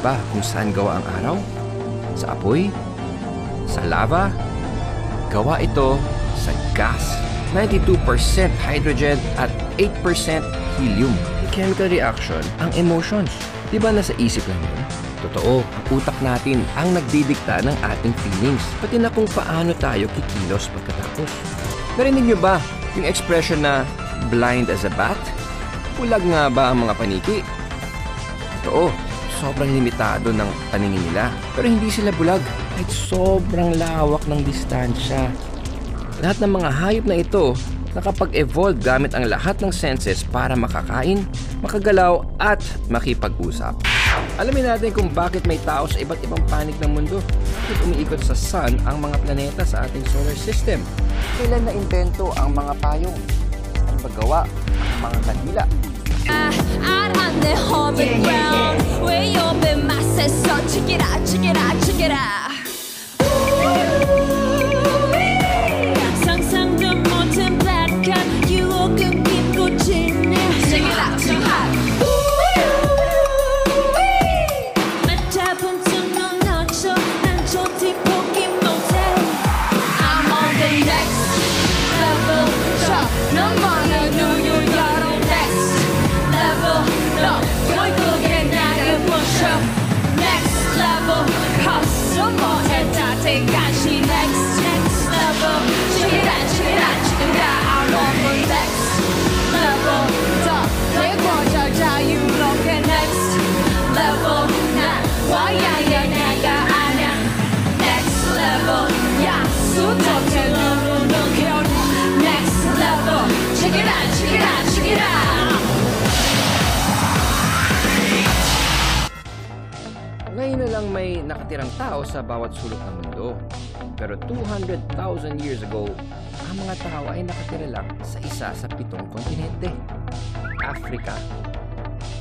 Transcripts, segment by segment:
ba kung saan gawa ang araw? Sa apoy? Sa lava? Gawa ito sa gas. 92% hydrogen at 8% helium. Yung chemical reaction, ang emotions. Di ba nasa isip lang yun? Totoo, ang utak natin ang nagdidikta ng ating feelings. Pati na kung paano tayo kikilos pagkatapos. Narinig niyo ba yung expression na blind as a bat? Bulag nga ba ang mga paniki? Totoo, sobrang limitado ng paningin nila. Pero hindi sila bulag kahit sobrang lawak ng distansya. Lahat ng mga hayop na ito nakapag-evolve gamit ang lahat ng senses para makakain, makagalaw at makipag-usap. Alamin natin kung bakit may tao sa iba't ibang panig ng mundo. Bakit umiikot sa sun ang mga planeta sa ating solar system? Kailan na-invento ang mga payong? Saan ba gawa ang mga kandila? Out on the home ground, where you've been my sister. Check it out, check it out, check it out. 상상도 못한 black한 유혹은 깊고 진해. Check it out, check it out. 맞잡은 틈도 놓쳐 난 좋디 포기 못해. I'm on the next level. 넌 많은 우유야로 next level. 너 결국엔 나를 push up next level. 가서 뭐해 다 대가시 next level. Check it out, check it out, check it out. I'm on the next level. 더 넓어져 자유롭게 next level. 난 와야야 내가 아냐 next level. 야 수도체 누르는 겨 next level. Check it out, check it out, check it out. Ngayon na lang may nakatirang tao sa bawat sulok ng mundo. Pero 200,000 years ago, ang mga tao ay nakatira lang sa isa sa 7 kontinente. Africa.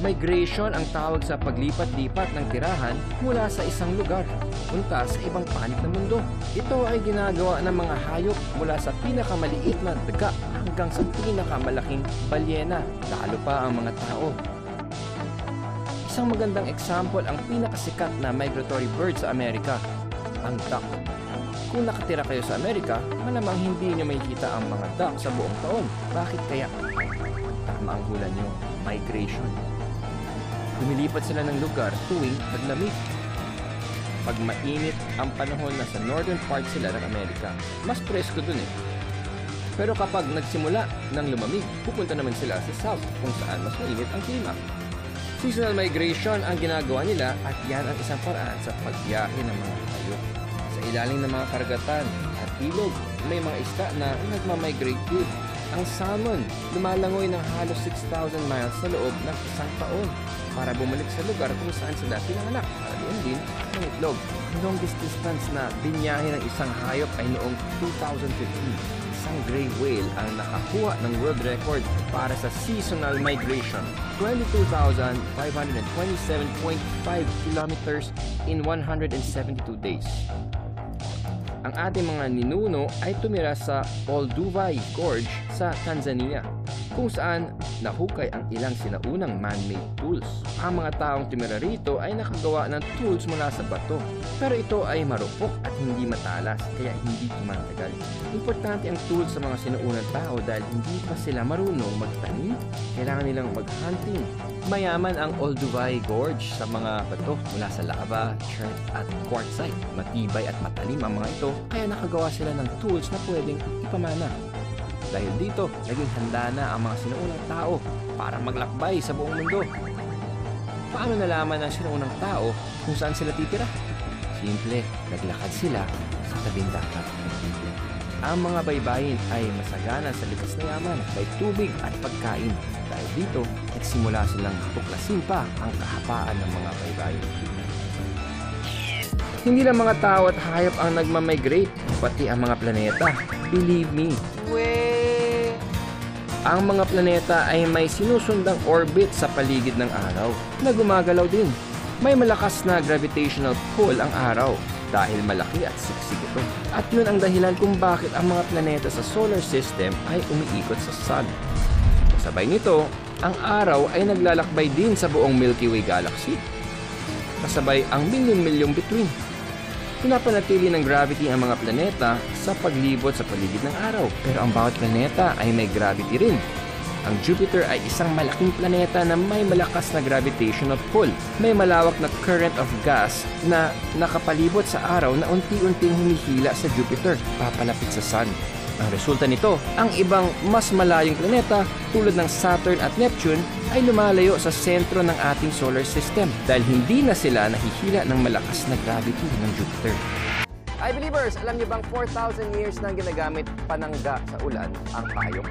Migration ang tawag sa paglipat-lipat ng tirahan mula sa isang lugar punta sa ibang panig ng mundo. Ito ay ginagawa ng mga hayop mula sa pinakamaliit na daga hanggang sa pinakamalaking balyena, lalo pa ang mga tao. Isang magandang example ang pinakasikat na migratory bird sa Amerika, ang duck. Kung nakatira kayo sa Amerika, malamang hindi nyo makikita ang mga duck sa buong taon. Bakit kaya? Tama ang hula nyo, migration. Lumilipat sila ng lugar tuwing taglamig. Pag mainit ang panahon na sa northern part sila ng Amerika, mas presko dun eh. Pero kapag nagsimula ng lumamig, pupunta naman sila sa south kung saan mas mainit ang klima. Seasonal migration ang ginagawa nila at yan ang isang paraan sa pagbiyahe ng mga hayop. Sa ilalim ng mga karagatan at ilog, may mga isda na nagmamigrate din. Ang salmon, lumalangoy ng halos 6,000 miles sa loob ng isang taon para bumalik sa lugar kung saan sila pinanganak para doon din ang itlog. Ang longest distance na binyahe ng isang hayop ay noong 2015. Isang gray whale ang nakakuha ng world record para sa seasonal migration. 22,527.5 kilometers in 172 days. Ang ating mga ninuno ay tumira sa Olduvai Gorge sa Tanzania, kung saan nahukay ang ilang sinaunang man-made tools. Ang mga taong tumira rito ay nakagawa ng tools mula sa bato, pero ito ay marupok at hindi matalas, kaya hindi tumatagal. Importante ang tools sa mga sinaunang tao dahil hindi pa sila marunong magtanim, kailangan nilang mag-hunting. Mayaman ang Olduvai Gorge sa mga bato mula sa lava, chert at quartzite. Matibay at matalim ang mga ito, kaya nakagawa sila ng tools na pwedeng ipamana. Dahil dito, naging handa na ang mga sinuunang tao para maglakbay sa buong mundo. Paano nalaman ng sinuunang tao kung saan sila titira? Simple, naglakad sila sa tabing dagat. Ang mga baybayin ay masagana sa likas na yaman, may tubig at pagkain. Dahil dito, nagsimula silang tuklasin pa ang kahapaan ng mga baybayin. Hindi lang mga tao at hayop ang nagmamigrate, pati ang mga planeta. Believe me. Ang mga planeta ay may sinusundang orbit sa paligid ng araw na gumagalaw din. May malakas na gravitational pull ang araw dahil malaki at siksik ito. At yun ang dahilan kung bakit ang mga planeta sa solar system ay umiikot sa sun. Kasabay nito, ang araw ay naglalakbay din sa buong Milky Way Galaxy. kasabay ang milyon-milyong bituin. Pinapanatili ng gravity ang mga planeta sa paglibot sa paligid ng araw. Pero ang bawat planeta ay may gravity rin. Ang Jupiter ay isang malaking planeta na may malakas na gravitational pull. May malawak na current of gas na nakapalibot sa araw na unti-unting humihila sa Jupiter papalapit sa Sun. Ang resulta nito, ang ibang mas malayong planeta tulad ng Saturn at Neptune ay lumalayo sa sentro ng ating solar system dahil hindi na sila nahihila ng malakas na gravity ng Jupiter. Hi believers! Alam niyo bang 4,000 years nang ginagamit panangga sa ulan ang payong?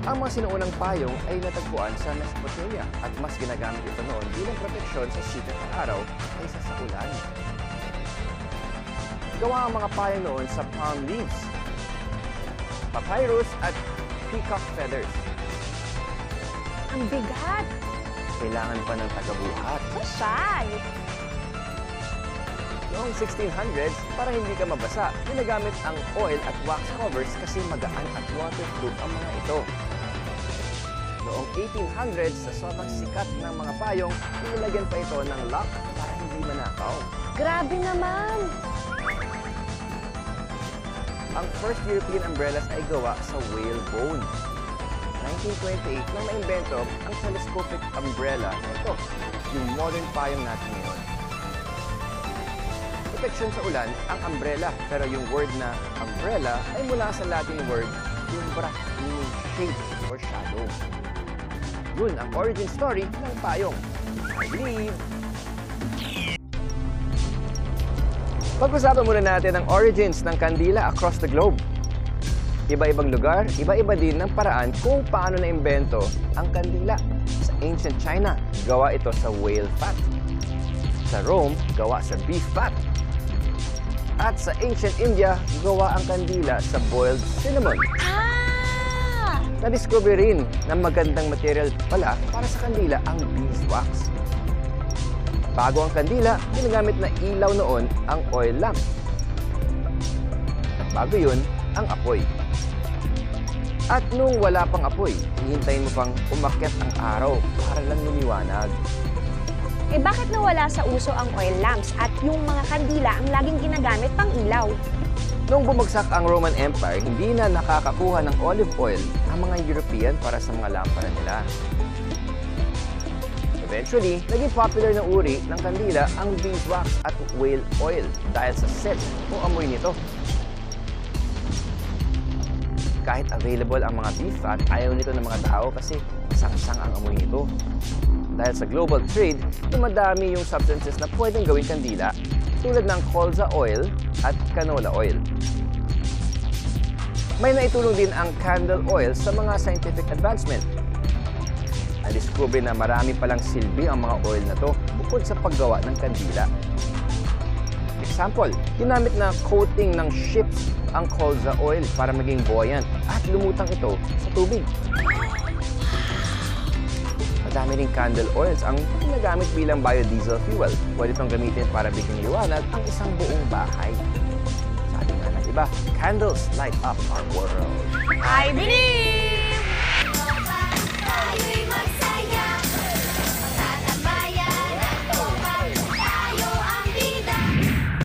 Ang mga sinuunang payong ay natagpuan sa Mesopotamia at mas ginagamit ito noon bilang proteksyon sa sikat ng araw kaysa sa ulan. Gawa ang mga payong noon sa palm leaves, papyrus at peacock feathers. Ang bigat! Kailangan pa ng tagabuhat. Sosyal! Noong 1600s, para hindi ka mabasa, ginagamit ang oil at wax covers kasi magaan at waterproof ang mga ito. Noong 1800s, sa sobrang sikat ng mga payong, nilagyan pa ito ng lock para hindi manakaw. Grabe naman! Ang first European umbrellas ay gawa sa whalebone. 1928 nang naimbento ang telescopic umbrella na ito, yung modern payong natin ngayon. Proteksyon sa ulan ang umbrella, pero yung word na umbrella ay mula sa Latin word umbra, meaning shade or shadow. Yun ang origin story ng payong. I believe. Pag-usapan muna natin ang origins ng kandila across the globe. Iba-ibang lugar, iba-iba din ng paraan kung paano naimbento ang kandila. Sa ancient China, gawa ito sa whale fat. Sa Rome, gawa sa beef fat. At sa ancient India, gawa ang kandila sa boiled cinnamon. Na-discover rin na magandang material pala para sa kandila ang beeswax. Bago ang kandila, ginagamit na ilaw noon ang oil lamp. At bago yun, ang apoy. At nung wala pang apoy, hihintayin mo pang umakyat ang araw para lang lumiwanag. Eh bakit nawala sa uso ang oil lamps at yung mga kandila ang laging ginagamit pang ilaw? Nung bumagsak ang Roman Empire, hindi na nakakakuha ng olive oil ang mga European para sa mga lampara nila. Eventually, naging popular na uri ng kandila ang beeswax at whale oil dahil sa scent o amoy nito. Kahit available ang mga beef fat, ayaw nito ng mga tao kasi sangsang ang amoy nito. Dahil sa global trade, dumadami yung substances na pwedeng gawing kandila tulad ng colza oil at canola oil. May naitulong din ang candle oil sa mga scientific advancement. Na-discover na marami palang silbi ang mga oil na to bukod sa paggawa ng kandila. Example, ginamit na coating ng ships ang colza oil para maging buoyant at lumutang ito sa tubig. Madami ring candle oils ang ginagamit bilang biodiesel fuel. Pwede itong gamitin para bigyan liwanag ang isang buong bahay. Sabi nga ng iba, candles light up our world. I believe! Tayo'y magsaya